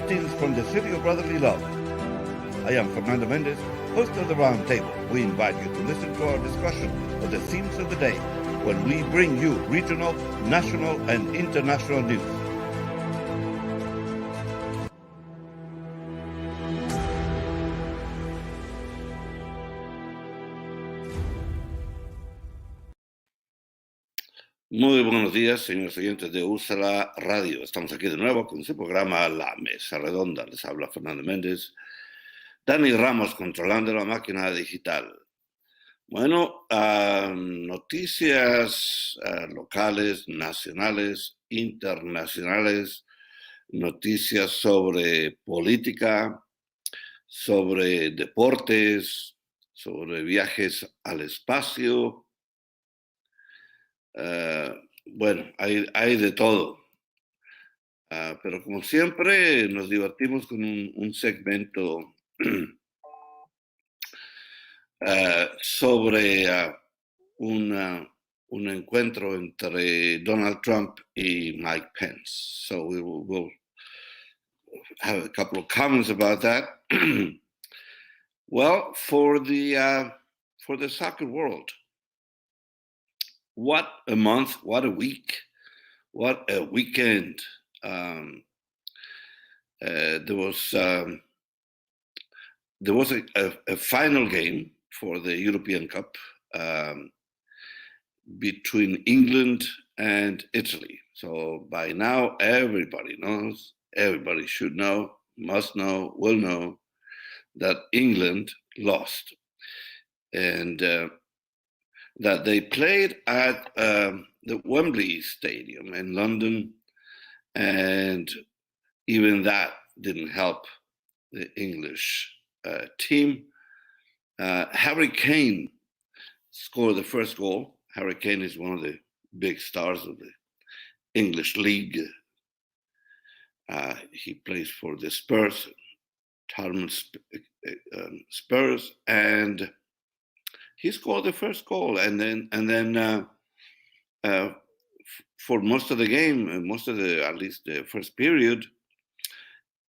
Greetings from the city of brotherly love. I am Fernando Mendez, host of the Roundtable. We invite you to listen to our discussion of the themes of the day when we bring you regional, national, and international news. Muy buenos días, señores oyentes de USALA Radio. Estamos aquí de nuevo con su programa La Mesa Redonda. Les habla Fernando Méndez. Dani Ramos controlando la máquina digital. Bueno, noticias locales, nacionales, internacionales, noticias sobre política, sobre deportes, sobre viajes al espacio. Bueno, hay de todo. Pero como siempre, nos divertimos con un segmento sobre un encuentro entre Donald Trump y Mike Pence. So we'll have a couple of comments about that. Well, for the soccer world, what a month, what a week, what a weekend. There was a final game for the European Cup between England and Italy. So by now, everybody knows, everybody should know, must know, will know that England lost. And that they played at the Wembley Stadium in London, and even that didn't help the English team. Harry Kane scored the first goal. Harry Kane is one of the big stars of the English league. He plays for the Spurs, Tottenham Spurs, and he scored the first goal, and then for most of the game, at least the first period,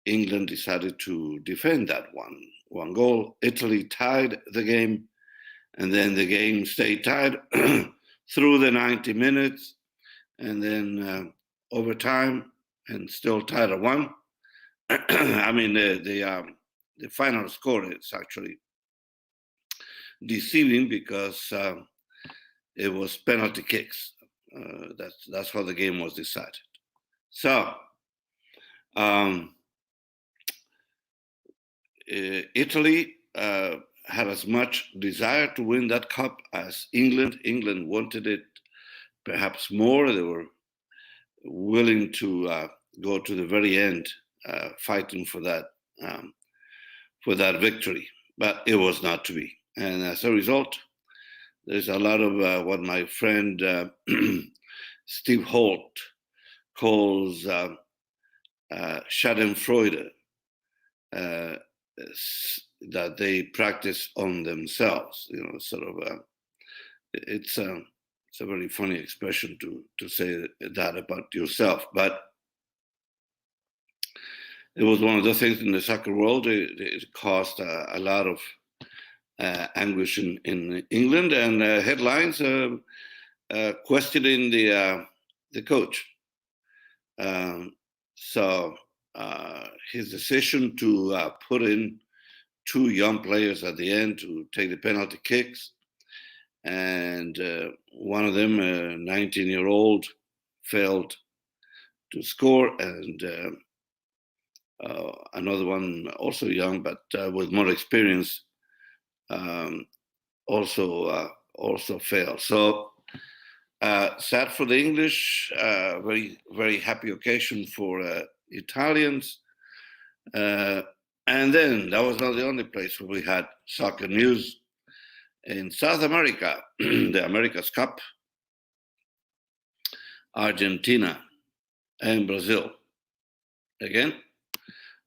England decided to defend that one goal. Italy tied the game, and then the game stayed tied through the 90 minutes, and then overtime, and still tied at 1. I mean, the final score is actually deceiving because it was penalty kicks. That's how the game was decided. So Italy had as much desire to win that cup as England. England wanted it perhaps more. They were willing to go to the very end, fighting for that victory, but it was not to be. And as a result, there's a lot of what my friend Steve Holt calls Schadenfreude, that they practice on themselves. You know, sort of. It's a very funny expression to say that about yourself, but it was one of the things in the soccer world. It caused a lot of anguish in England, and headlines questioning the coach. So his decision to put in 2 young players at the end to take the penalty kicks, and one of them, a 19-year-old, failed to score, and another one, also young but with more experience, also failed. So sad for the English, very, very happy occasion for Italians. And then that was not the only place where we had soccer news. In South America, the America's Cup, Argentina and Brazil. Again,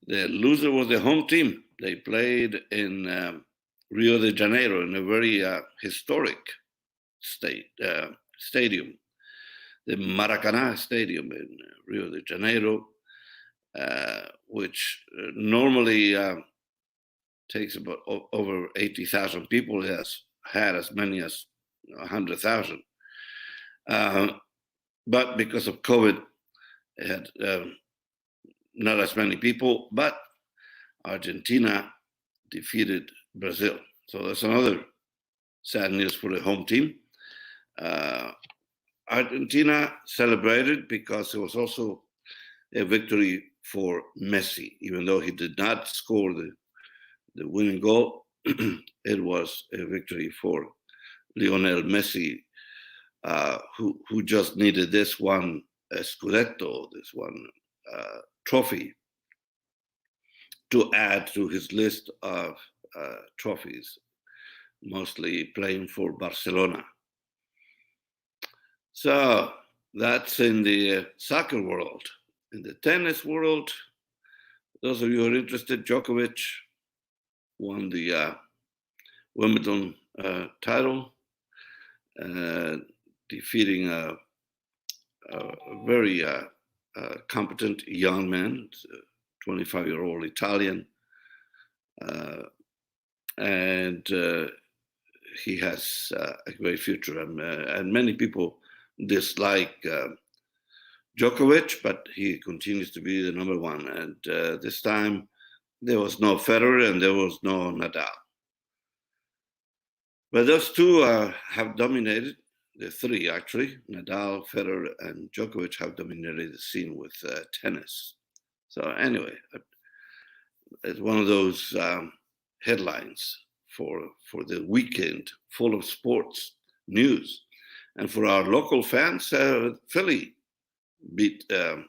the loser was the home team. They played in Rio de Janeiro in a very historic stadium, the Maracanã Stadium in Rio de Janeiro. which normally takes about over 80,000 people. It has had as many as 100,000. But because of COVID, it had not as many people, but Argentina defeated Brazil. So that's another sad news for the home team. Argentina celebrated because it was also a victory for Messi, even though he did not score the winning goal. It was a victory for Lionel Messi, who just needed this one Scudetto, this one trophy, to add to his list of trophies, mostly playing for Barcelona. So that's in the soccer world. In the tennis world, those of you who are interested, Djokovic won the Wimbledon title, defeating a very competent young man, 25-year-old Italian, and he has a great future. And many people dislike Djokovic, but he continues to be the number one. And this time, there was no Federer and there was no Nadal. But those two have dominated, the three actually, Nadal, Federer, and Djokovic have dominated the scene with tennis. So anyway, it's one of those headlines for the weekend, full of sports news. And for our local fans, Philly beat the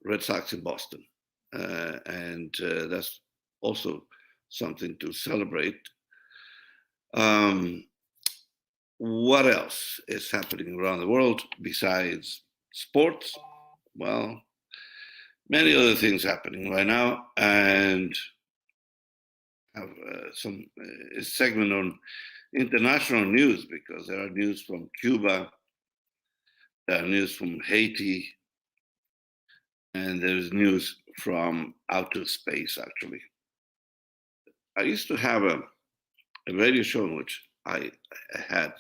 Red Sox in Boston. And that's also something to celebrate. What else is happening around the world besides sports? Well, many other things happening right now, and have some segment on international news, because there are news from Cuba, there are news from Haiti, and there's news from outer space, actually. I used to have a radio show in which I had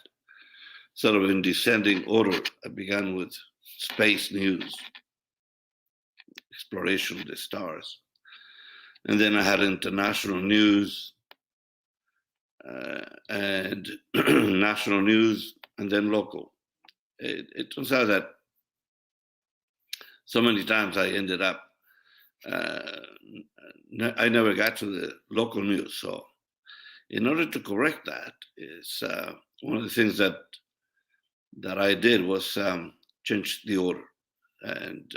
sort of in descending order. I began with space news, exploration of the stars. And then I had international news and national news, and then local. It turns out that so many times I ended up, I never got to the local news. So in order to correct that, is one of the things that I did was change the order. And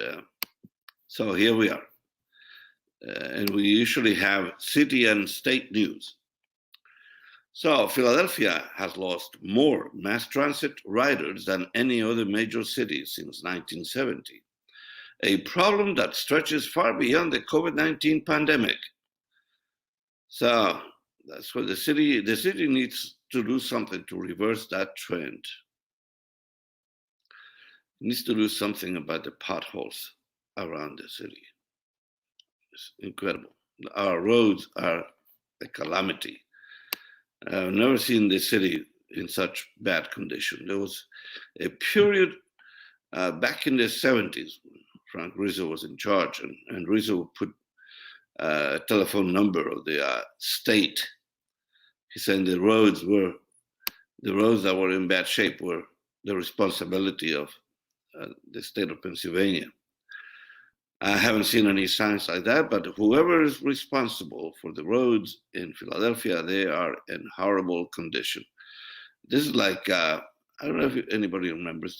so here we are. And we usually have city and state news. So Philadelphia has lost more mass transit riders than any other major city since 1970, a problem that stretches far beyond the COVID-19 pandemic. So that's what the city needs to do something to reverse that trend. It needs to do something about the potholes around the city. It's incredible. Our roads are a calamity. I've never seen the city in such bad condition. There was a period back in the 70s when Frank Rizzo was in charge, and Rizzo put a telephone number of the state. He said the roads that were in bad shape were the responsibility of the state of Pennsylvania. I haven't seen any signs like that, but whoever is responsible for the roads in Philadelphia, they are in horrible condition. This is like, I don't know if anybody remembers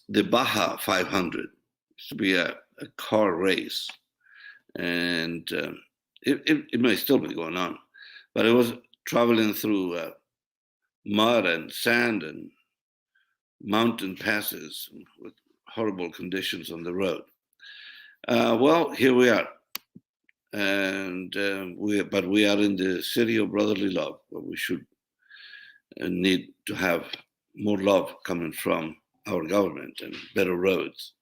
the Baja 500. It used to be a car race, and it may still be going on, but it was traveling through mud and sand and mountain passes with horrible conditions on the road. Well, here we are, and but we are in the city of brotherly love, where we should need to have more love coming from our government and better roads.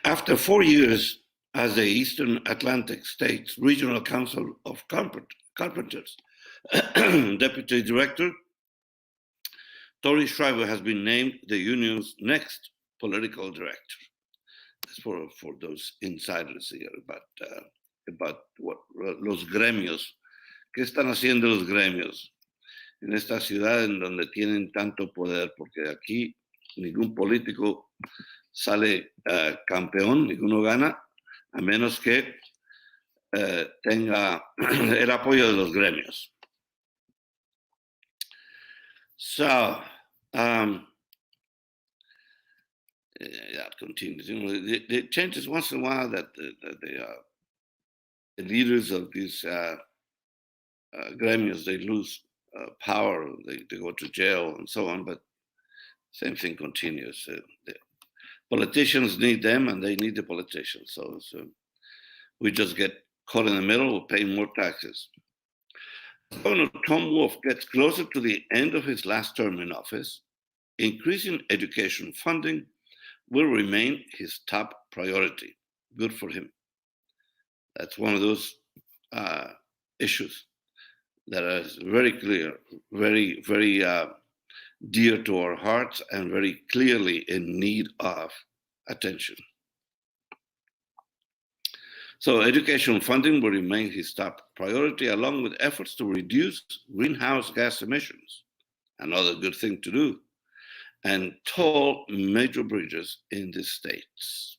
After 4 years as the Eastern Atlantic States Regional Council of Carpenters Deputy Director, Tori Shriver has been named the union's next political director. That's for those insiders here about what los gremios. ¿Qué están haciendo los gremios en esta ciudad en donde tienen tanto poder? Porque aquí ningún político sale campeón, ninguno gana, a menos que tenga el apoyo de los gremios. So, that continues. You know, it changes once in a while that the leaders of these gremios, they lose power, they go to jail and so on, but same thing continues. The politicians need them and they need the politicians. So we just get caught in the middle, paying more taxes. Governor Tom Wolf gets closer to the end of his last term in office. Increasing education funding will remain his top priority. Good for him. That's one of those issues that is very clear, very, very dear to our hearts and very clearly in need of attention. So education funding will remain his top priority, along with efforts to reduce greenhouse gas emissions, another good thing to do, and toll major bridges in the states.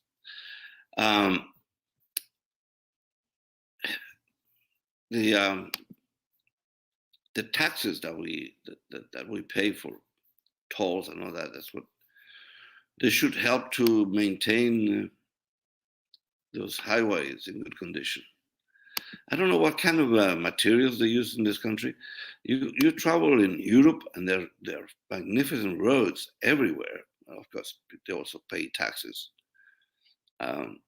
The taxes that we pay for tolls and all that, that's what they should help to maintain those highways in good condition. I don't know what kind of materials they use in this country. You travel in Europe and there are magnificent roads everywhere. Of course, they also pay taxes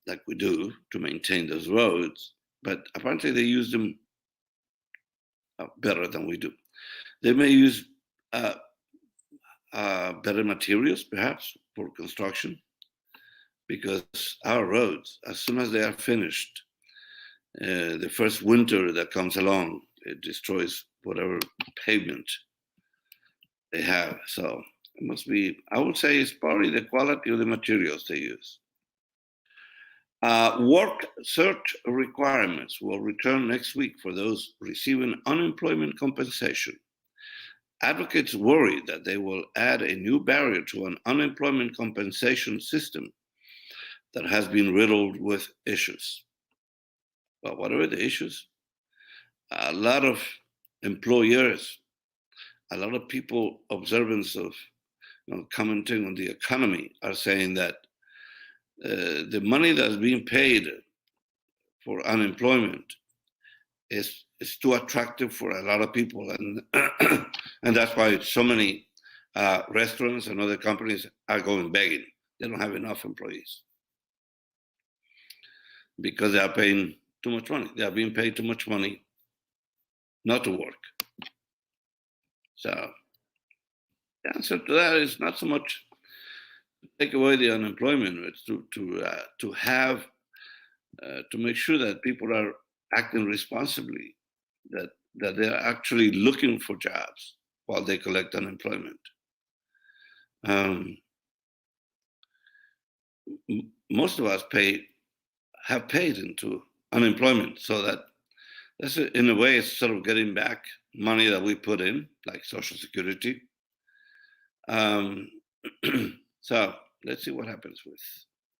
like we do to maintain those roads, but apparently they use them better than we do. They may use better materials, perhaps, for construction, because our roads, as soon as they are finished, the first winter that comes along, it destroys whatever pavement they have. So it must be, I would say it's probably the quality of the materials they use. Work search requirements will return next week for those receiving unemployment compensation. Advocates worry that they will add a new barrier to an unemployment compensation system that has been riddled with issues. Well, whatever the issues, a lot of employers, a lot of people observants of commenting on the economy are saying that the money that's being paid for unemployment is too attractive for a lot of people, and and that's why so many restaurants and other companies are going begging. They don't have enough employees because they are paying too much money. They are being paid too much money not to work. So the answer to that is not so much to take away the unemployment, it's to make sure that people are acting responsibly, that they're actually looking for jobs while they collect unemployment. Most of us have paid into unemployment, so that's in a way it's sort of getting back money that we put in, like Social Security. So let's see what happens with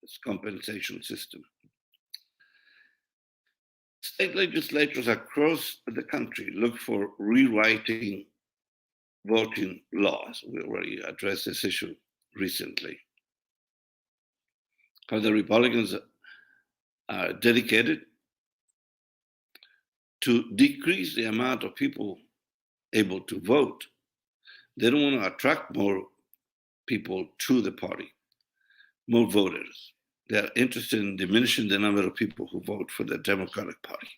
this compensation system. State legislatures across the country look for rewriting voting laws. We already addressed this issue recently. Because the Republicans are dedicated to decrease the amount of people able to vote. They don't want to attract more people to the party, more voters. They're interested in diminishing the number of people who vote for the Democratic Party.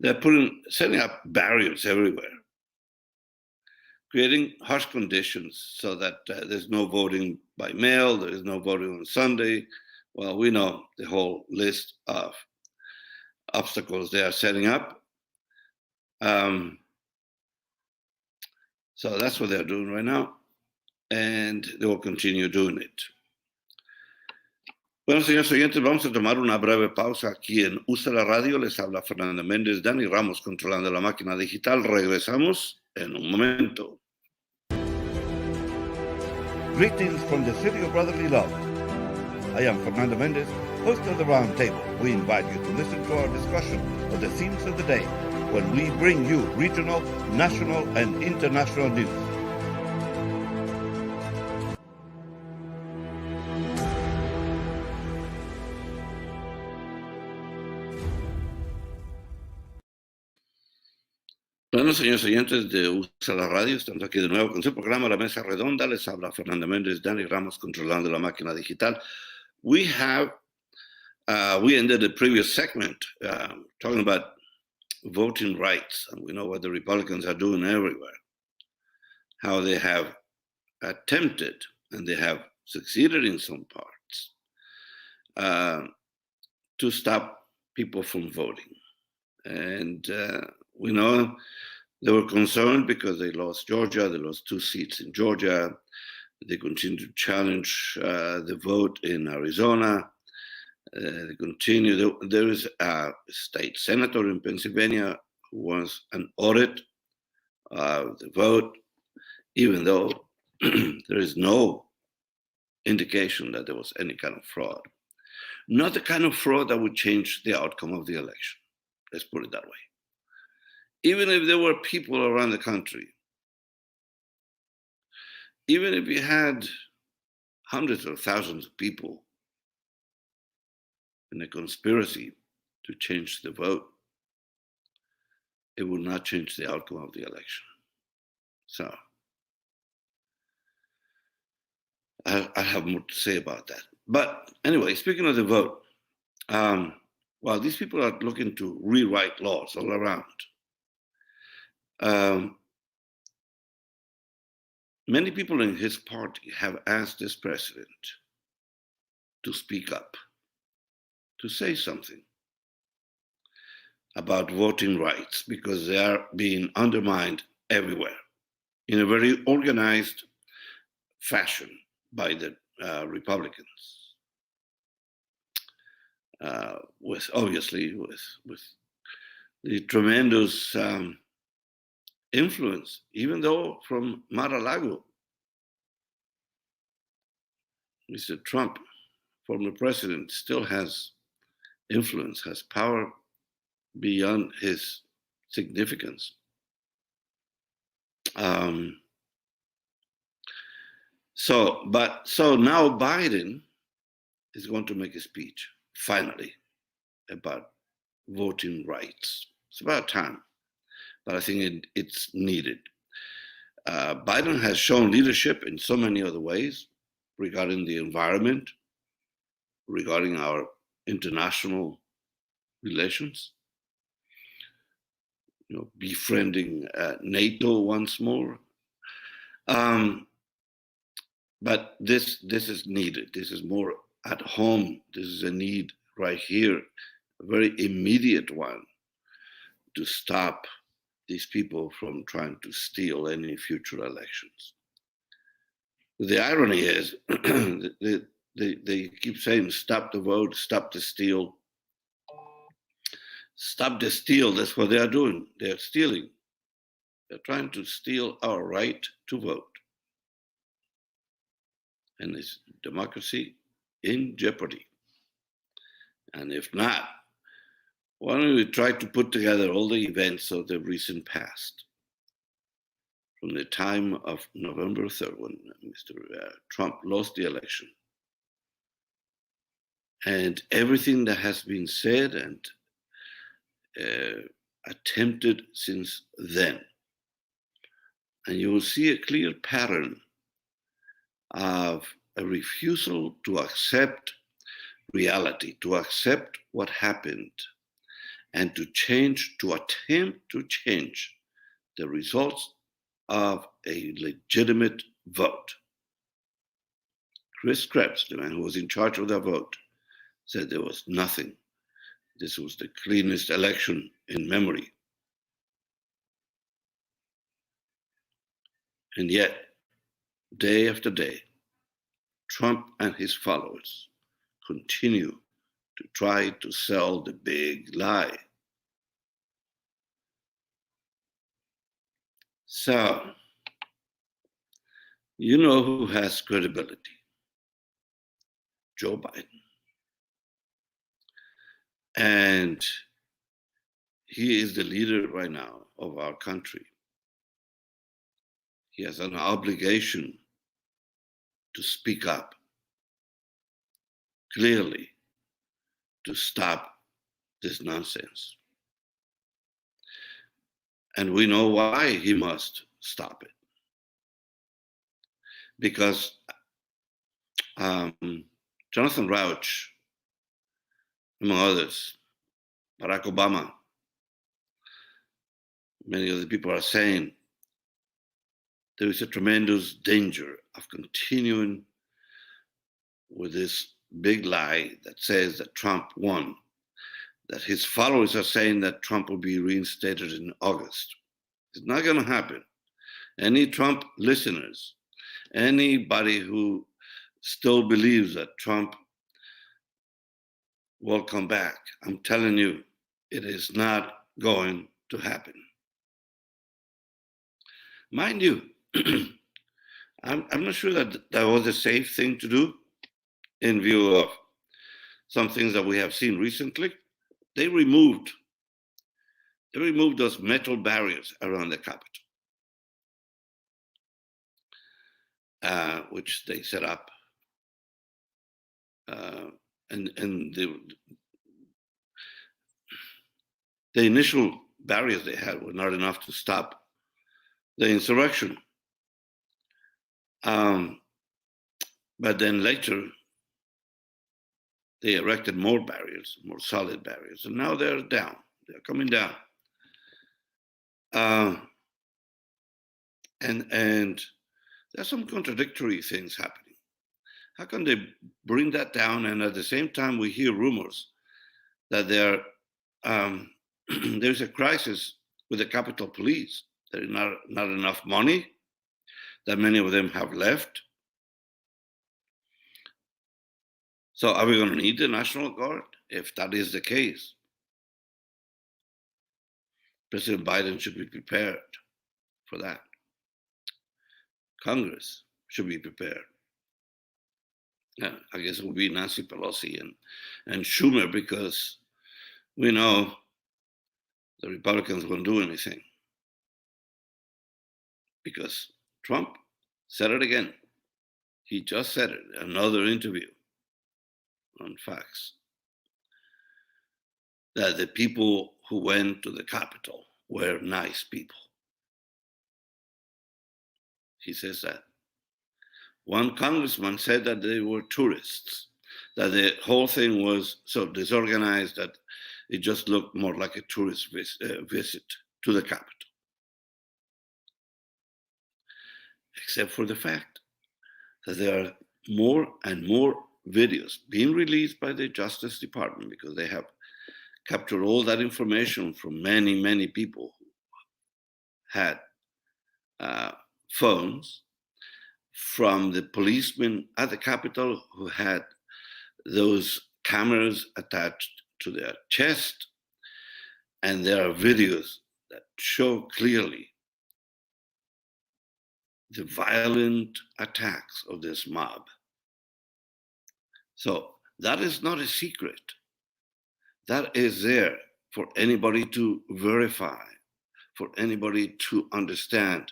They're setting up barriers everywhere, creating harsh conditions so that there's no voting by mail, there is no voting on Sunday. Well, we know the whole list of obstacles they are setting up. So that's what they're doing right now, and they will continue doing it. Bueno, señores oyentes, vamos a tomar una breve pausa aquí en USALA Radio. Les habla Fernando Méndez, Dani Ramos controlando la máquina digital. Regresamos en un momento. Greetings from the city of brotherly love. I am Fernando Méndez, host of the Roundtable. We invite you to listen to our discussion of the themes of the day when we bring you regional, national, and international news. Bueno, señores oyentes de USALA Radio, estamos aquí de nuevo con su programa La Mesa Redonda. Les habla Fernando Méndez, Dani Ramos, controlando la máquina digital. We ended the previous segment talking about voting rights, and we know what the Republicans are doing everywhere, how they have attempted, and they have succeeded in some parts, to stop people from voting. And we know they were concerned because they lost Georgia. They lost 2 seats in Georgia. They continue to challenge the vote in Arizona. They continue. There is a state senator in Pennsylvania who wants an audit of the vote, even though there is no indication that there was any kind of fraud. Not the kind of fraud that would change the outcome of the election. Let's put it that way. Even if there were people around the country, even if you had hundreds or thousands of people in a conspiracy to change the vote, it would not change the outcome of the election. So I have more to say about that. But anyway, speaking of the vote, while these people are looking to rewrite laws all around, many people in his party have asked this president to speak up, to say something about voting rights, because they are being undermined everywhere in a very organized fashion by the Republicans, with the tremendous influence, even though from Mar-a-Lago, Mr. Trump, former president, still has influence, has power beyond his significance. So now Biden is going to make a speech, finally, about voting rights. It's about time. But I think it's needed. Biden has shown leadership in so many other ways regarding the environment, regarding our international relations, befriending NATO once more. But this is needed. This is more at home. This is a need right here, a very immediate one, to stop these people from trying to steal any future elections. The irony is they keep saying, stop the vote, stop the steal. Stop the steal, that's what they are doing. They're stealing. They're trying to steal our right to vote. And is democracy in jeopardy? And if not, why don't we try to put together all the events of the recent past, from the time of November 3rd, when Mr. Trump lost the election, and everything that has been said and attempted since then. And you will see a clear pattern of a refusal to accept reality, to accept what happened, and to attempt to change the results of a legitimate vote. Chris Krebs, the man who was in charge of the vote, said there was nothing. This was the cleanest election in memory. And yet, day after day, Trump and his followers continue to try to sell the big lie. So, you know who has credibility? Joe Biden. And he is the leader right now of our country. He has an obligation to speak up clearly to stop this nonsense. And we know why he must stop it. Because Jonathan Rauch, among others, Barack Obama, many of the people are saying there is a tremendous danger of continuing with this big lie that says that Trump won, that his followers are saying that Trump will be reinstated in August. It's not going to happen. Any Trump listeners, anybody who still believes that Trump will come back, I'm telling you, it is not going to happen. Mind you, I'm not sure that that was a safe thing to do in view of some things that we have seen recently. They removed those metal barriers around the Capitol, which they set up. And the initial barriers they had were not enough to stop the insurrection. But then later, they erected more barriers, more solid barriers, and now they're down. They're coming down. And there's some contradictory things happening. How can they bring that down? And at the same time, we hear rumors that there's a crisis with the Capitol Police. There is not enough money, that many of them have left. So are we going to need the National Guard? If that is the case, President Biden should be prepared for that. Congress should be prepared. I guess it will be Nancy Pelosi and Schumer, because we know the Republicans won't do anything. Because Trump said it again. He just said it in another interview on Fox, that the people who went to the Capitol were nice people. He says that. One congressman said that they were tourists, that the whole thing was so disorganized that it just looked more like a tourist visit to the Capitol. Except for the fact that there are more and more videos being released by the Justice Department, because they have captured all that information from many, many people who had phones, from the policemen at the Capitol who had those cameras attached to their chest. And there are videos that show clearly the violent attacks of this mob. So that is not a secret. That is there for anybody to verify, for anybody to understand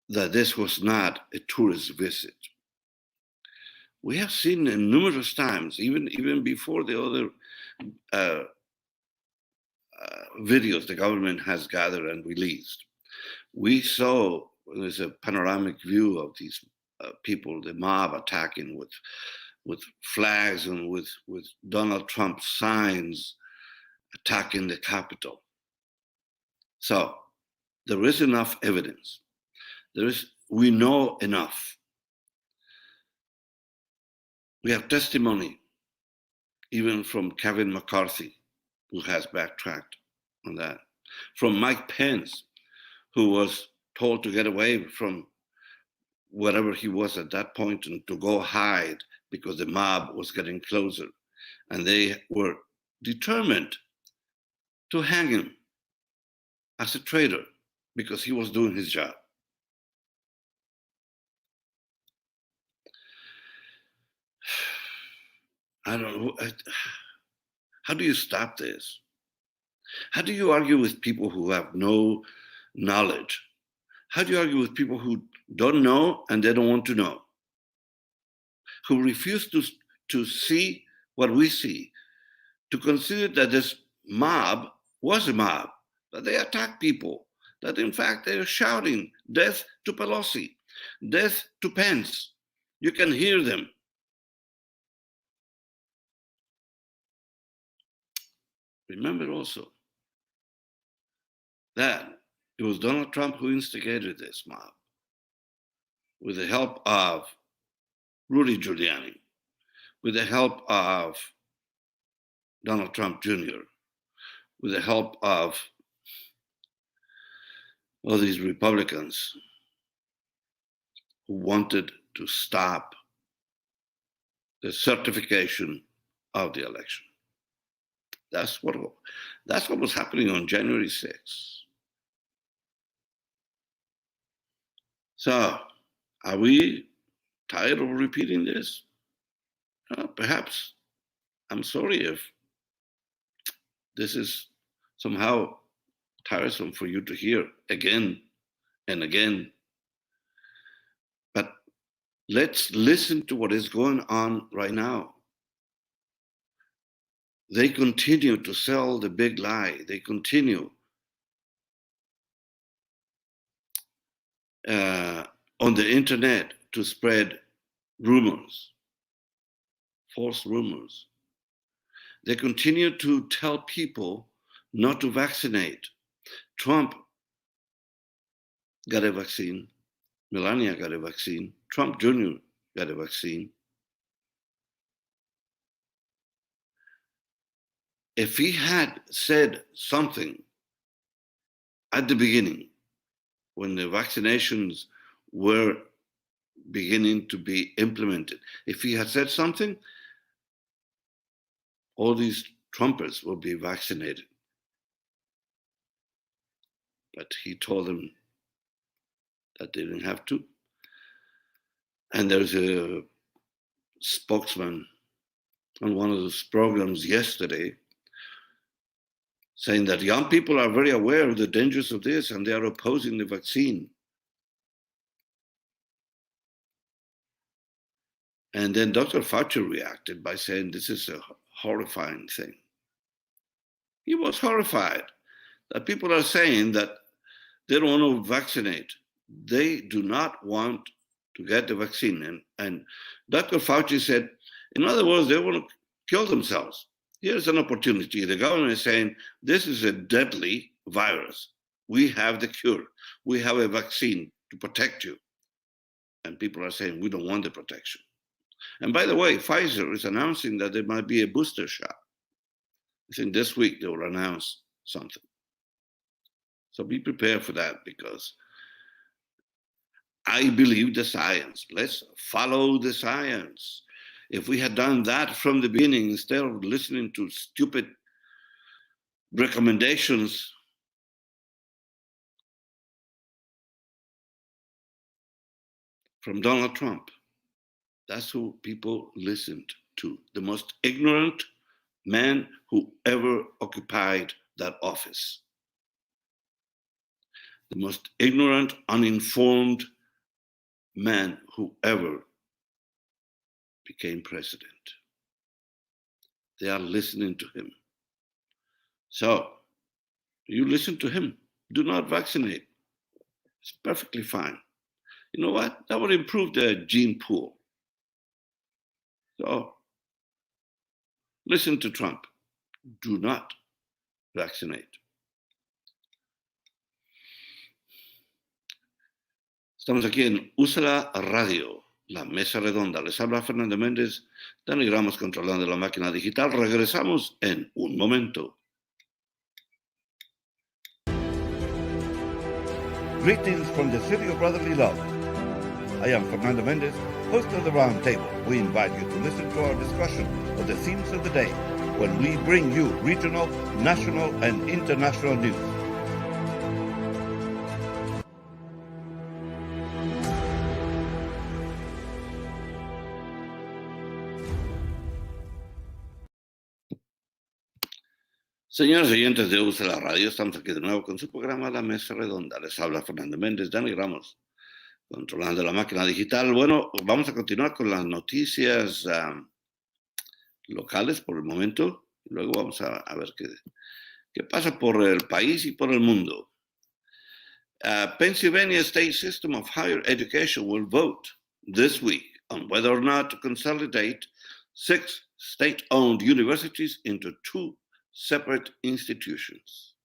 that this was not a tourist visit. We have seen numerous times, even before the other videos the government has gathered and released. We saw, there's a panoramic view of these people, the mob attacking with flags and with Donald Trump signs, attacking the Capitol. So There is enough evidence. We know enough. We have testimony, even from Kevin McCarthy, who has backtracked on that, from Mike Pence, who was told to get away from wherever he was at that point and to go hide because the mob was getting closer. And they were determined to hang him as a traitor because he was doing his job. I don't know. How do you stop this? How do you argue with people who have no knowledge? How do you argue with people who don't know and they don't want to know? Who refuse to see what we see, to consider that this mob was a mob, that they attacked people, that in fact they're shouting, death to Pelosi, death to Pence. You can hear them. Remember also that it was Donald Trump who instigated this mob with the help of Rudy Giuliani, with the help of Donald Trump Jr., with the help of all these Republicans who wanted to stop the certification of the election. That's what was happening on January 6th. So, are we tired of repeating this? Perhaps. I'm sorry if this is somehow tiresome for you to hear again and again. But let's listen to what is going on right now. They continue to sell the big lie. They continue on the internet to spread rumors, false rumors. They continue to tell people not to vaccinate. Trump got a vaccine. Melania got a vaccine. Trump Jr. got a vaccine. If he had said something at the beginning, when the vaccinations were beginning to be implemented, if he had said something, all these Trumpers will be vaccinated. But he told them that they didn't have to. And there's a spokesman on one of those programs yesterday saying that young people are very aware of the dangers of this and they are opposing the vaccine. And then Dr. Fauci reacted by saying this is a horrifying thing. He was horrified that people are saying that they don't want to vaccinate. They do not want to get the vaccine. And Dr. Fauci said, in other words, they want to kill themselves. Here's an opportunity. The government is saying, this is a deadly virus. We have the cure. We have a vaccine to protect you. And people are saying, we don't want the protection. And by the way, Pfizer is announcing that there might be a booster shot. I think this week they will announce something. So be prepared for that, because I believe the science. Let's follow the science. If we had done that from the beginning, instead of listening to stupid recommendations, from Donald Trump, that's who people listened to. The most ignorant man who ever occupied that office. The most ignorant, uninformed man who ever became president. They are listening to him. So, you listen to him. Do not vaccinate. It's perfectly fine. You know what? That would improve the gene pool. So, listen to Trump. Do not vaccinate. Estamos aquí en USALA Radio, la mesa redonda. Les habla Fernando Méndez, Danigramos controlando la máquina digital. Regresamos en un momento. Greetings from the city of brotherly love. I am Fernando Méndez, host of the Roundtable. We invite you to listen to our discussion of the themes of the day when we bring you regional, national, and international news. Señores oyentes de USALA Radio, estamos aquí de nuevo con su programa La Mesa Redonda. Les habla Fernando Méndez, Danigramos controlando la máquina digital. Bueno, vamos a continuar con las noticias locales por el momento. Luego vamos a ver qué pasa por el país y por el mundo. Pennsylvania State System of Higher Education will vote this week on whether or not to consolidate 6 state-owned universities into 2 separate institutions.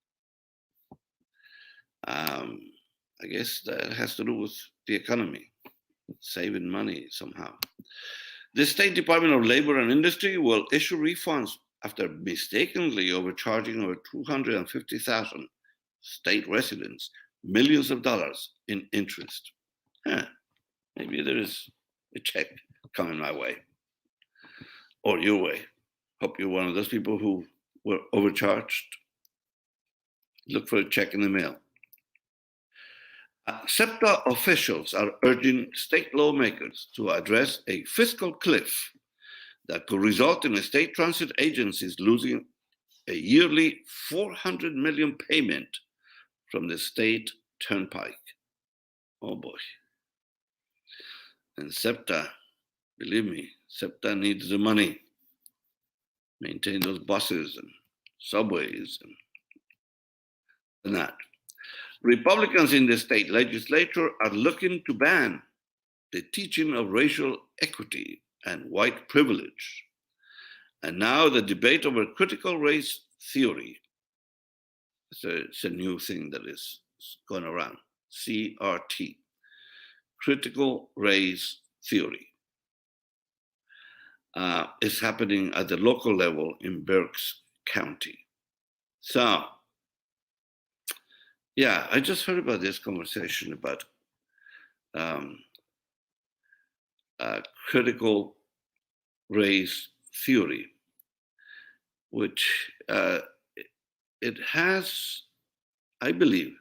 I guess that has to do with the economy, saving money somehow. The State Department of Labor and Industry will issue refunds after mistakenly overcharging over 250,000 state residents millions of dollars in interest. Maybe there is a check coming my way or your way. Hope you're one of those people who were overcharged. Look for a check in the mail. SEPTA officials are urging state lawmakers to address a fiscal cliff that could result in state transit agencies losing a yearly $400 million payment from the state turnpike. Oh boy. And SEPTA, believe me, SEPTA needs the money. Maintain those buses and subways and that. Republicans in the state legislature are looking to ban the teaching of racial equity and white privilege. And now the debate over critical race theory. It's a new thing that is going around. CRT, critical race theory, is happening at the local level in Berks County. So, yeah, I just heard about this conversation about critical race theory, which it has, I believe,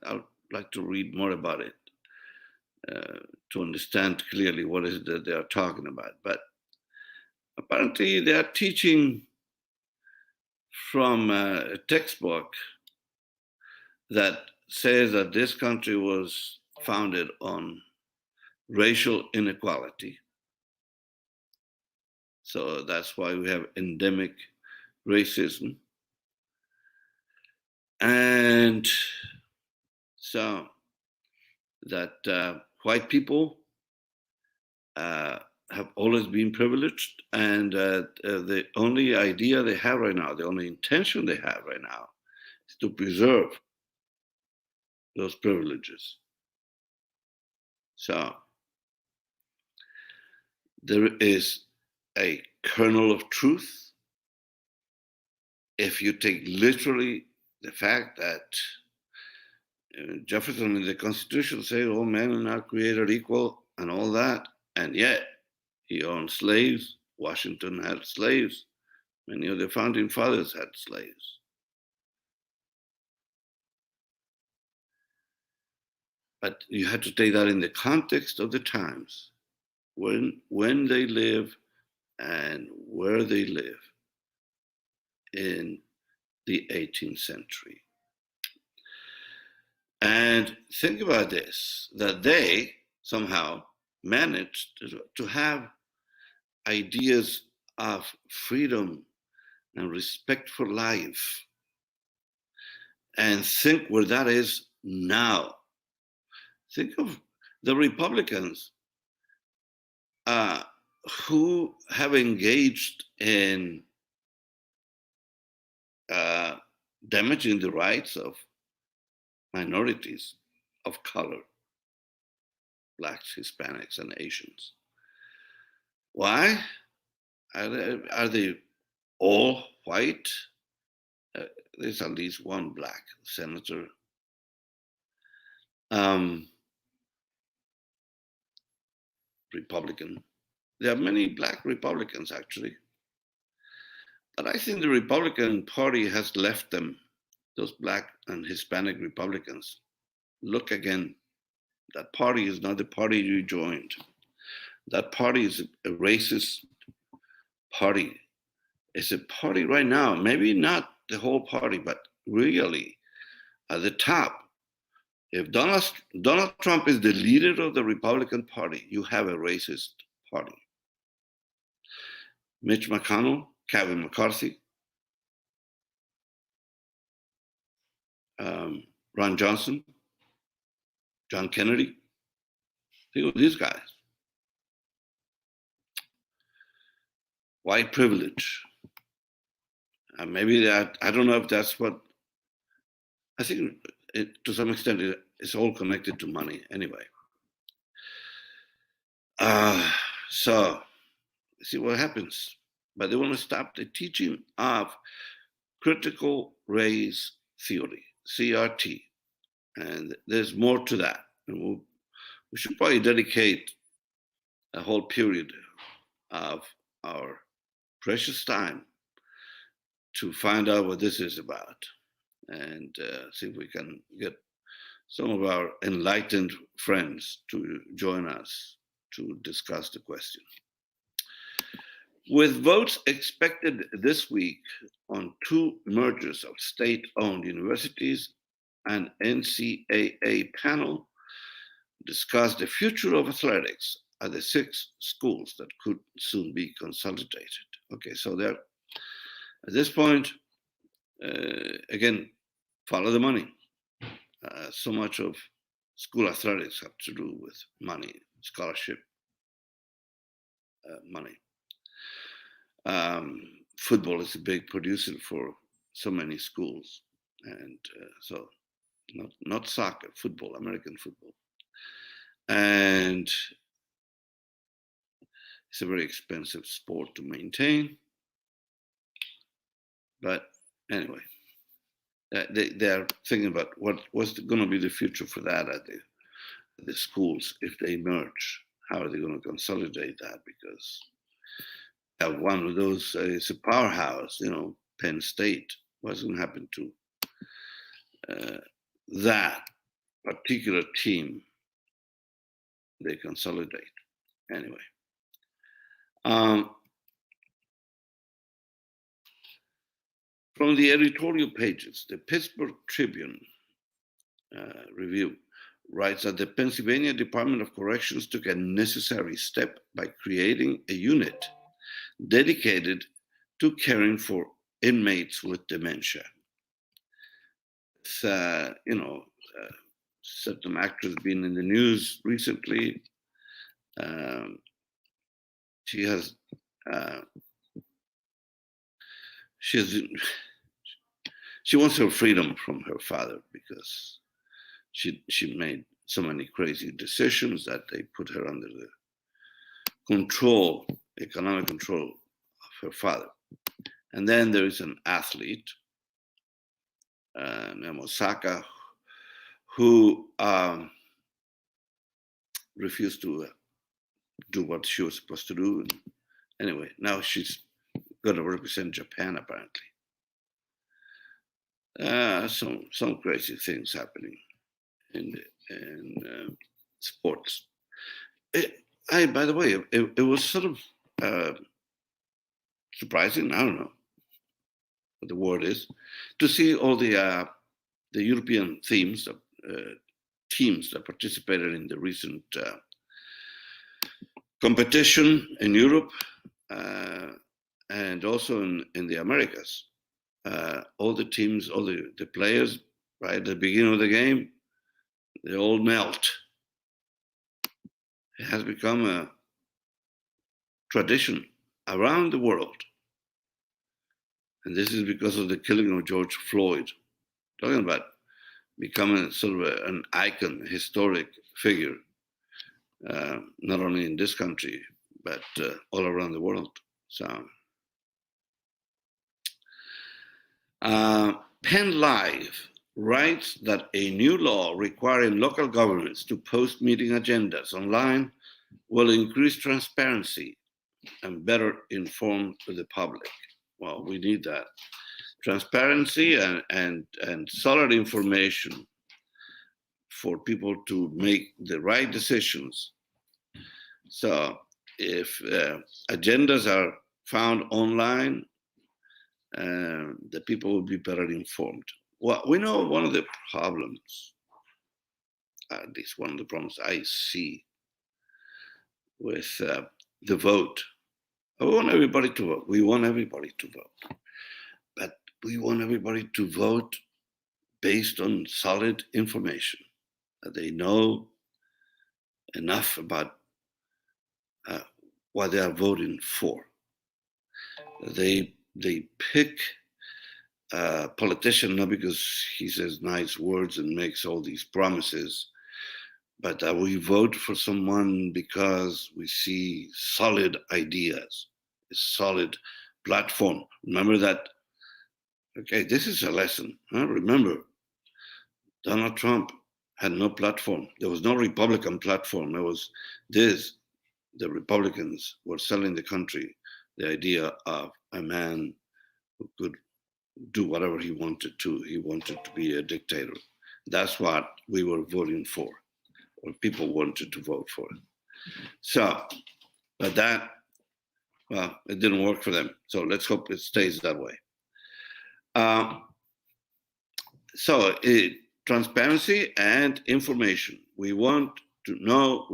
I'd like to read more about it to understand clearly what is it that they are talking about. But apparently they are teaching from a textbook that says that this country was founded on racial inequality. So that's why we have endemic racism. And so that white people have always been privileged, and the only idea they have right now, the only intention they have right now is to preserve those privileges. So there is a kernel of truth if you take literally the fact that Jefferson in the Constitution said all men are not created equal and all that, and yet he owned slaves. Washington had slaves. Many of the founding fathers had slaves. But you have to take that in the context of the times, when they live and where they live in the 18th century. And think about this, that they somehow managed to have ideas of freedom and respect for life, and think where that is now. Think of the Republicans who have engaged in damaging the rights of minorities of color. Blacks, Hispanics, and Asians. Why? Are they all white? There's at least one black senator. Republican. There are many black Republicans, actually. But I think the Republican Party has left them, those black and Hispanic Republicans. Look again. That party is not the party you joined. That party is a racist party. It's a party right now, maybe not the whole party, but really at the top. If Donald Trump is the leader of the Republican Party, you have a racist party. Mitch McConnell, Kevin McCarthy, Ron Johnson, John Kennedy. Think of these guys. White privilege. Maybe that, I don't know if that's what, I think to some extent it's all connected to money anyway. So, see what happens. But they want to stop the teaching of critical race theory, CRT. And there's more to that. And we should probably dedicate a whole period of our precious time to find out what this is about and see if we can get some of our enlightened friends to join us to discuss the question. With votes expected this week on 2 mergers of state-owned universities, an NCAA panel discussed the future of athletics at the 6 schools that could soon be consolidated. Okay, so there, at this point, again, follow the money. So much of school athletics have to do with money, scholarship money. Football is a big producer for so many schools, and so not soccer, football, American football. And it's a very expensive sport to maintain. But anyway, they're thinking about what's going to be the future for that at the schools if they merge. How are they going to consolidate that? Because one of those is a powerhouse, Penn State. What's going to happen to that particular team? They consolidate. Anyway. From the editorial pages, the Pittsburgh Tribune Review writes that the Pennsylvania Department of Corrections took a necessary step by creating a unit dedicated to caring for inmates with dementia. Certain actress been in the news recently. She wants her freedom from her father because she made so many crazy decisions that they put her under the economic control of her father. And then there is an athlete, named Osaka, who refused to do what she was supposed to do. And anyway, now she's going to represent Japan, apparently. Some crazy things happening in sports. By the way, it was sort of surprising, I don't know what the word is, to see all the European teams that participated in the recent competition in Europe and also in the Americas. All the teams, all the players, right at the beginning of the game, they all melt. It has become a tradition around the world. And this is because of the killing of George Floyd. Talking about becoming sort of an icon, a historic figure not only in this country, but all around the world. So, Penn Live writes that a new law requiring local governments to post meeting agendas online will increase transparency and better inform the public. Well, we need that. Transparency and solid information for people to make the right decisions. So if agendas are found online, the people will be better informed. Well, we know one of the problems, at least one of the problems I see with the vote. I want everybody to vote. We want everybody to vote. But we want everybody to vote based on solid information, that they know enough about what they are voting for. They pick a politician not because he says nice words and makes all these promises, but we vote for someone because we see solid ideas, a solid platform. Remember that. Okay, this is a lesson. Huh? Remember, Donald Trump had no platform. There was no Republican platform. There was this. The Republicans were selling the country the idea of a man who could do whatever he wanted to. He wanted to be a dictator. That's what we were voting for, or people wanted to vote for. So, but that, well, it didn't work for them. So let's hope it stays that way. Transparency and information. We want to know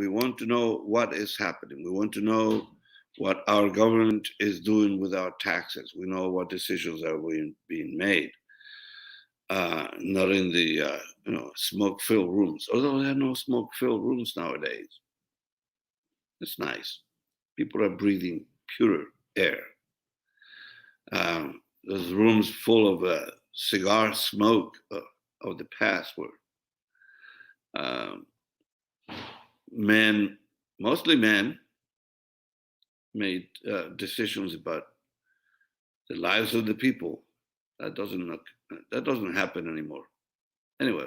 what is happening. We want to know what our government is doing with our taxes. We know what decisions are being made. Not in the smoke-filled rooms. Although there are no smoke-filled rooms nowadays. It's nice. People are breathing purer air. Those rooms full of cigar smoke of the past were men, mostly men, made decisions about the lives of the people. That doesn't happen anymore. Anyway,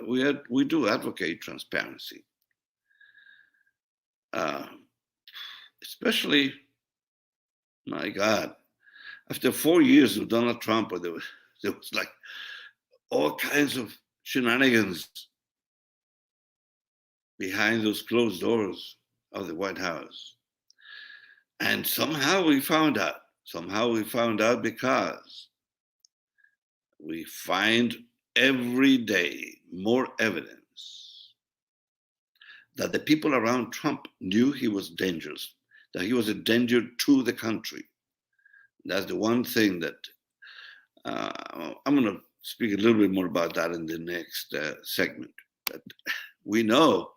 we do advocate transparency, especially, my God, after 4 years of Donald Trump, there was like all kinds of shenanigans behind those closed doors of the White House. And somehow we found out. Somehow we found out because we find every day more evidence that the people around Trump knew he was dangerous, that he was a danger to the country. That's the one thing that I'm going to speak a little bit more about that in the next segment. But we know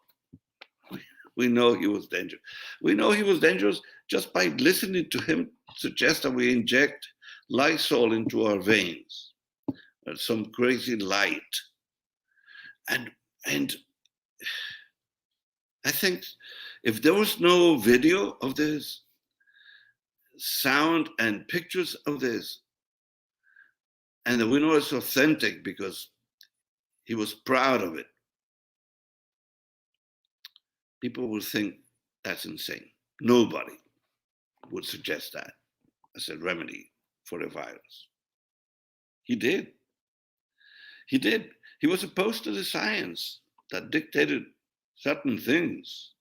he was dangerous. We know he was dangerous just by listening to him suggest that we inject Lysol into our veins, or some crazy light. And I think if there was no video of this, sound and pictures of this, and that we know it's authentic because he was proud of it, people would think that's insane. Nobody would suggest that as a remedy for the virus. He did. He did. He was opposed to the science that dictated certain things.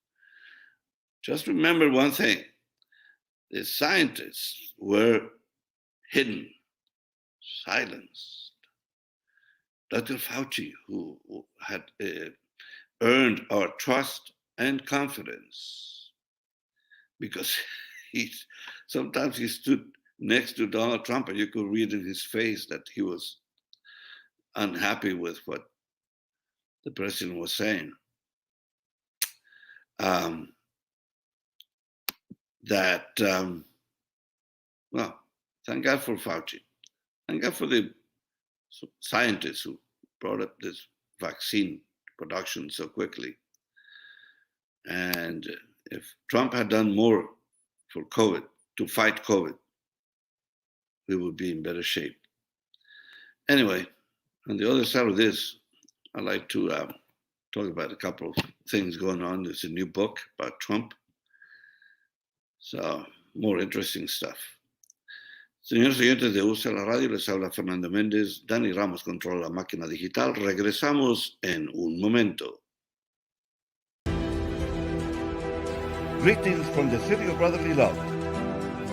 Just remember one thing. The scientists were hidden, silenced. Dr. Fauci, who had earned our trust and confidence, because sometimes he stood next to Donald Trump and you could read in his face that he was unhappy with what the president was saying. Well, thank God for Fauci. Thank God for the scientists who brought up this vaccine production so quickly. And If Trump had done more for COVID, to fight COVID, we would be in better shape. Anyway, on the other side of this, I'd like to talk about a couple of things going on. There's a new book about Trump. So, more interesting stuff. Señores oyentes de USALA Radio, les habla Fernando Méndez. Dani Ramos controla la máquina digital. Regresamos en un momento. Greetings from the city of brotherly love.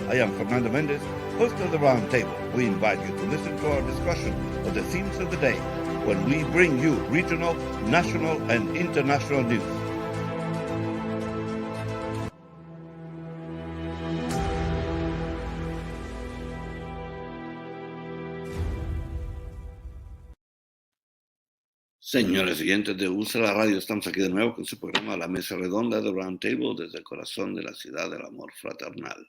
I am Fernando Méndez, host of the Roundtable. We invite you to listen to our discussion of the themes of the day when we bring you regional, national, and international news. Señores oyentes de USALA Radio, estamos aquí de nuevo con su programa La Mesa Redonda de Roundtable desde el corazón de la ciudad del amor fraternal.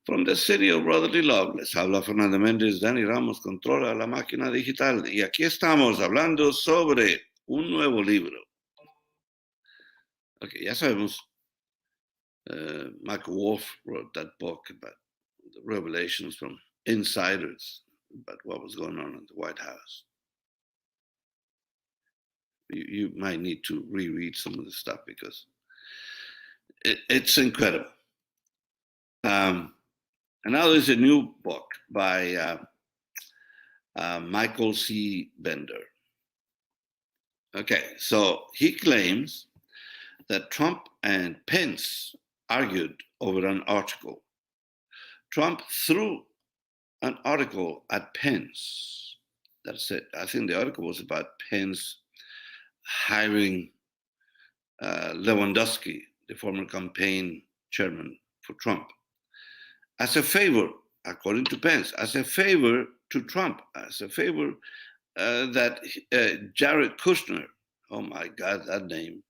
From the city of brotherly love, les habla Fernando Méndez. Dani Ramos controla la máquina digital. Y aquí estamos hablando sobre un nuevo libro. Ok, ya sabemos, Michael Wolff wrote that book about the revelations from insiders about what was going on in the White House. You might need to reread some of the stuff because it's incredible. And now there's a new book by Michael C. Bender. Okay, so he claims that Trump and Pence argued over an article. Trump threw an article at Pence. That's it. I think the article was about Pence hiring Lewandowski, the former campaign chairman for Trump, as a favor, according to Pence, as a favor to Trump, as a favor that Jared Kushner, oh my God, that name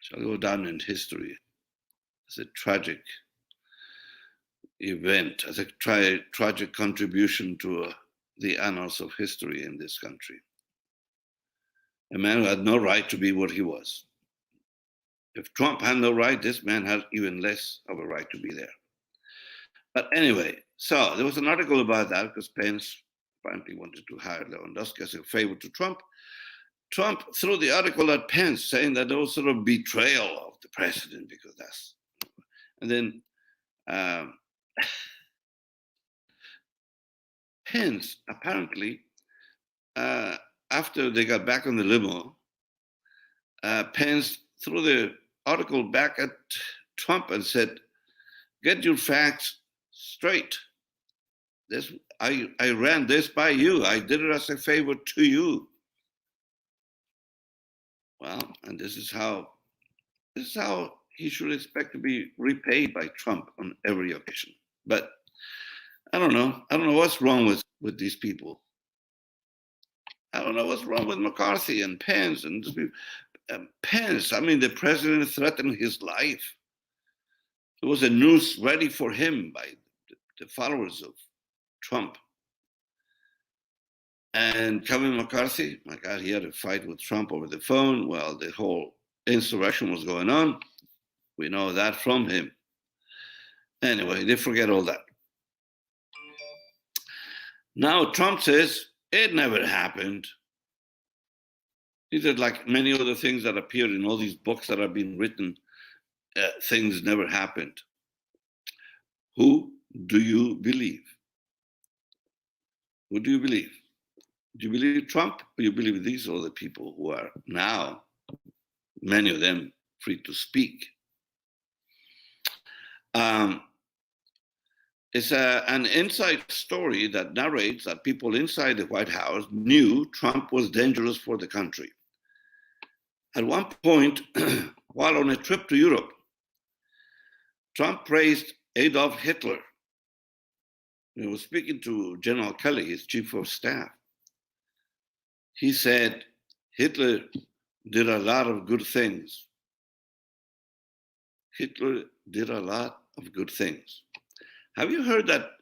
shall go down in history as a tragic event, as a tragic contribution to the annals of history in this country. A man who had no right to be what he was. If Trump had no right, this man had even less of a right to be there. But anyway, so there was an article about that because Pence apparently wanted to hire Lewandowski as a favor to Trump. Trump threw the article at Pence saying that there was sort of betrayal of the president because that's, and then Pence apparently, after they got back on the limo, Pence threw the article back at Trump and said, "Get your facts straight. This I ran this by you. I did it as a favor to you." Well, and this is how he should expect to be repaid by Trump on every occasion. But I don't know what's wrong with these people. I don't know what's wrong with McCarthy and Pence and Pence. I mean, the president threatened his life. There was a noose ready for him by the followers of Trump. And Kevin McCarthy, my God, he had a fight with Trump over the phone while the whole insurrection was going on. We know that from him. Anyway, they forget all that. Now Trump says it never happened. He said, like many other things that appeared in all these books that have been written, things never happened. Who do you believe? Who do you believe? Do you believe Trump or you believe these other people who are now, many of them, free to speak? It's an inside story that narrates that people inside the White House knew Trump was dangerous for the country. At one point, while on a trip to Europe, Trump praised Adolf Hitler. He was speaking to General Kelly, his chief of staff. He said, Hitler did a lot of good things. Hitler did a lot of good things. Have you heard that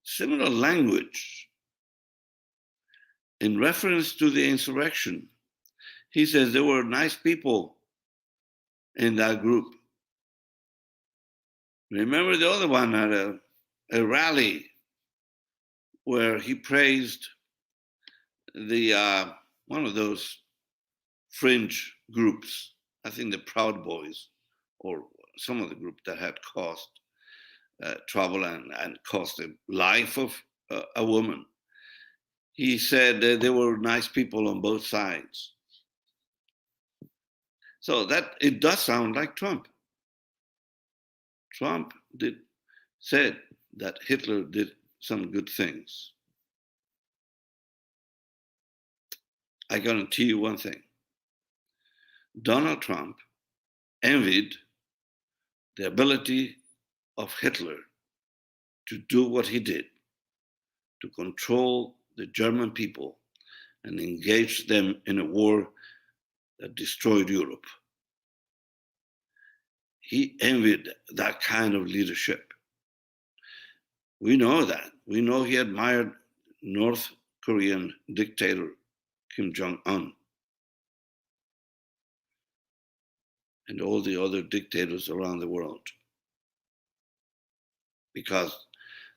similar language in reference to the insurrection? he says there were nice people in that group. Remember the other one at a rally where he praised the one of those fringe groups, I think the Proud Boys, or some of the group that had caused trouble and cost the life of a woman. He said there were nice people on both sides. So that it does sound like Trump. Trump said that Hitler did some good things. I guarantee you one thing. Donald Trump envied the ability of Hitler to do what he did, to control the German people and engage them in a war that destroyed Europe. He envied that kind of leadership. We know that. We know he admired North Korean dictator Kim Jong-un and all the other dictators around the world, because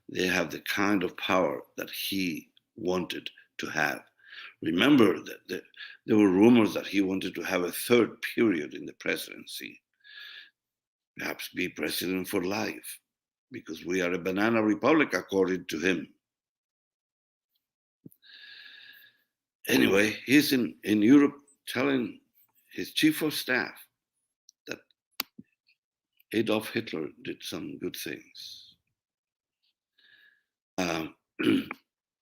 they have the kind of power that he wanted to have. Remember that there were rumors that he wanted to have a third period in the presidency, perhaps be president for life, because we are a banana republic according to him. Anyway, he's in Europe telling his chief of staff that Adolf Hitler did some good things.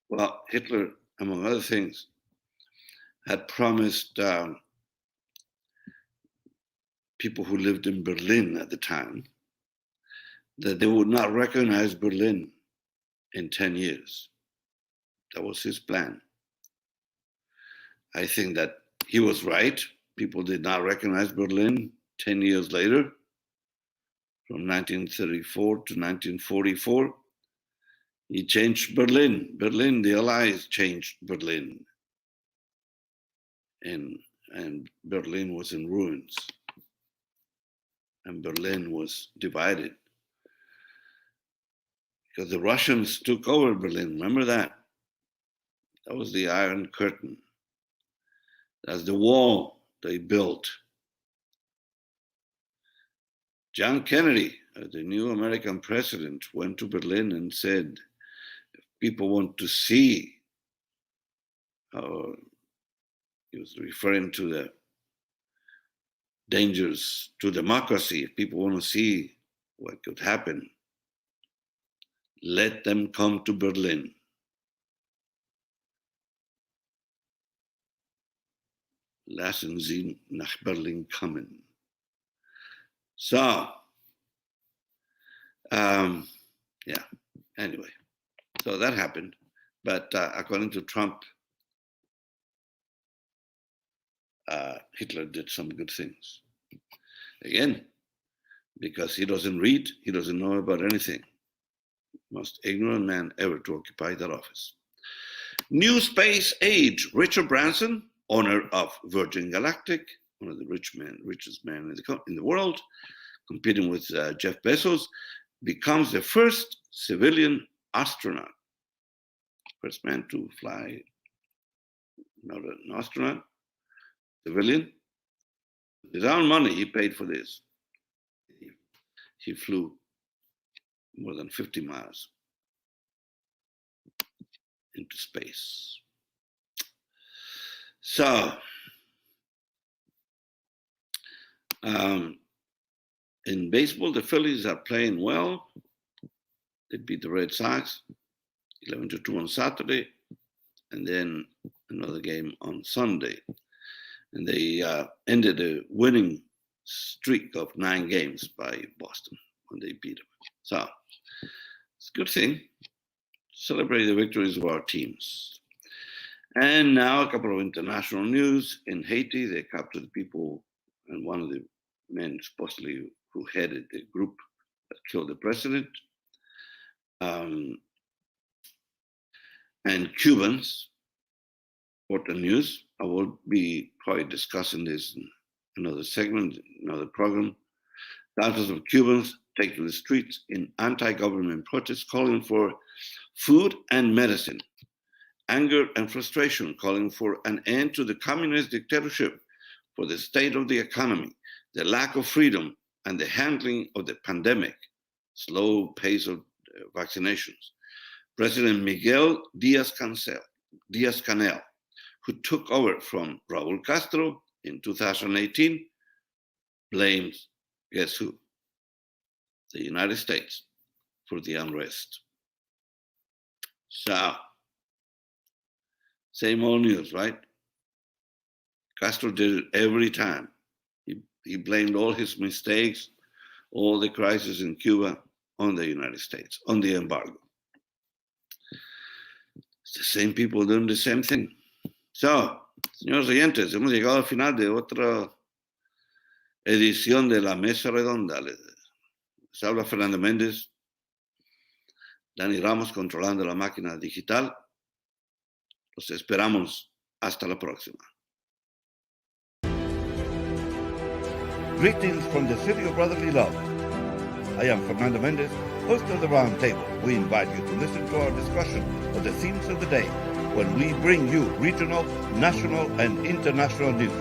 Well, Hitler, among other things, had promised people who lived in Berlin at the time that they would not recognize Berlin in 10 years. That was his plan. I think that he was right. People did not recognize Berlin 10 years later, from 1934 to 1944. He changed Berlin. Berlin, the Allies changed Berlin. And Berlin was in ruins. And Berlin was divided. Because the Russians took over Berlin, remember that? That was the Iron Curtain. That's the wall they built. John Kennedy, the new American president, went to Berlin and said, if people want to see, he was referring to the dangers to democracy, if people want to see what could happen, let them come to Berlin. Lassen Sie nach Berlin kommen. So, yeah, anyway, so that happened. But according to Trump, Hitler did some good things. Again, because he doesn't read, he doesn't know about anything. Most ignorant man ever to occupy that office. New space age, Richard Branson, owner of Virgin Galactic, one of the richest men in the world, competing with Jeff Bezos, becomes the first civilian astronaut. First man to fly, not an astronaut, civilian. With his own money, he paid for this. He flew more than 50 miles into space. So, in baseball, the Phillies are playing well. They beat the Red Sox 11-2 on Saturday, and then another game on Sunday. And they ended a winning streak of 9 games by Boston when they beat them. So it's a good thing. Celebrate the victories of our teams. And now a couple of international news. In Haiti, they captured people, and one of the men supposedly who headed the group that killed the president. And Cubans important news. I will be probably discussing this in another segment, another program. Thousands of Cubans take to the streets in anti-government protests calling for food and medicine. Anger and frustration calling for an end to the communist dictatorship, for the state of the economy, the lack of freedom, and the handling of the pandemic, slow pace of vaccinations. President Miguel Diaz-Canel, who took over from Raúl Castro in 2018, blames, guess who? The United States for the unrest. So, same old news, right? Castro did it every time. He blamed all his mistakes, all the crisis in Cuba on the United States, on the embargo. It's the same people doing the same thing. So, señores oyentes, hemos llegado al final de otra edición de la Mesa Redonda. Les habla Fernando Méndez, Dani Ramos controlando la máquina digital. Los esperamos. Hasta la próxima. Greetings from the city of brotherly love. I am Fernando Mendez, host of the Roundtable. We invite you to listen to our discussion of the themes of the day when we bring you regional, national, and international news.